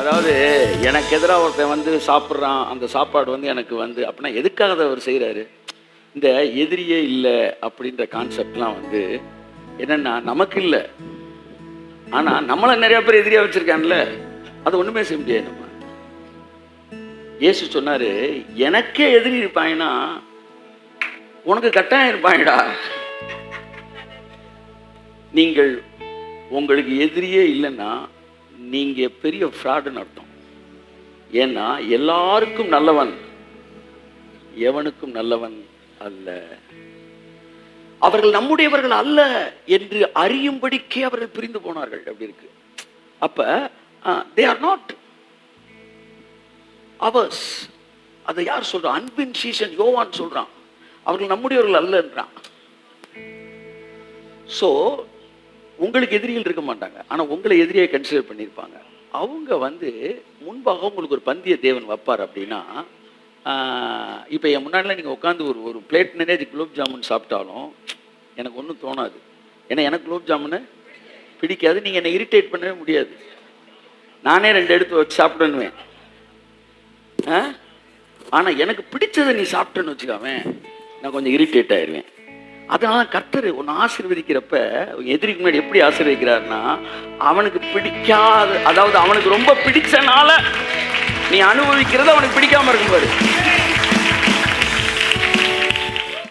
அதாவது எனக்கு எதிராக ஒருத்தன் வந்து சாப்பிட்றான், அந்த சாப்பாடு வந்து எனக்கு வந்து அப்படின்னா எதுக்காக அதை அவர் செய்கிறாரு? இந்த எதிரியே இல்லை அப்படின்ற கான்செப்ட்லாம் வந்து என்னென்னா நமக்கு இல்லை, ஆனால் நம்மளை நிறையா பேர் எதிரியாக வச்சுருக்கான்ல, அது ஒன்றுமே செய்ய முடியாது. நம்ம இயேசு சொன்னார், எனக்கே எதிரி இருப்பாங்கன்னா உனக்கு கட்டாயம் இருப்பாங்கடா. நீங்கள் உங்களுக்கு எதிரியே இல்லைன்னா நீங்கள் பெரிய ஃப்ராடுன்னு அர்த்தம். ஏன்னா எல்லாருக்கும் நல்லவன், எவனுக்கும் நல்லவன் அல்ல. அவர்கள் நம்முடையவர்கள் அல்ல என்று அறியும்படிக்கே அவர்கள் பிரிந்து போனார்கள். அப்படி இருக்கு. அப்ப they are not ours. அதை யார் சொல்றான்? அன்பின் சீசன் யோவான் சொல்றான், அவர்கள் நம்முடையவர்கள் அல்லன்றான். ஸோ உங்களுக்கு எதிரிகள் இருக்க மாட்டாங்க, ஆனால் உங்களை எதிரியை கன்சிடர் பண்ணியிருப்பாங்க. அவங்க வந்து முன்பாக உங்களுக்கு ஒரு பந்திய தேவன் வைப்பார். அப்படின்னா இப்போ என் முன்னாடிலாம் நீங்கள் உட்காந்து ஒரு பிளேட் நிறைய குலோப் ஜாமுன் சாப்பிட்டாலும் எனக்கு ஒன்றும் தோணாது. ஏன்னா எனக்கு குலோப் ஜாமுன்னு பிடிக்காது. நீங்கள் என்னை இரிட்டேட் பண்ணவே முடியாது. நானே 2 எடுத்து வச்சு சாப்பிடுவேன். ஆனால் எனக்கு பிடிச்சதை நீ சாப்பிட்டேன்னு வச்சுக்காம நான் கொஞ்சம் இரிட்டேட் ஆயிடுவேன். அதனால கர்த்தர் ஒன்று ஆசீர்வதிக்கிறப்ப எதிரிக்கு முன்னாடி எப்படி ஆசீர்வதிக்கிறாருன்னா, அவனுக்கு பிடிக்காத, அதாவது அவனுக்கு ரொம்ப பிடிச்சனால நீ அனுபவிக்கிறது அவனுக்கு பிடிக்காம இருக்கும் பாரு.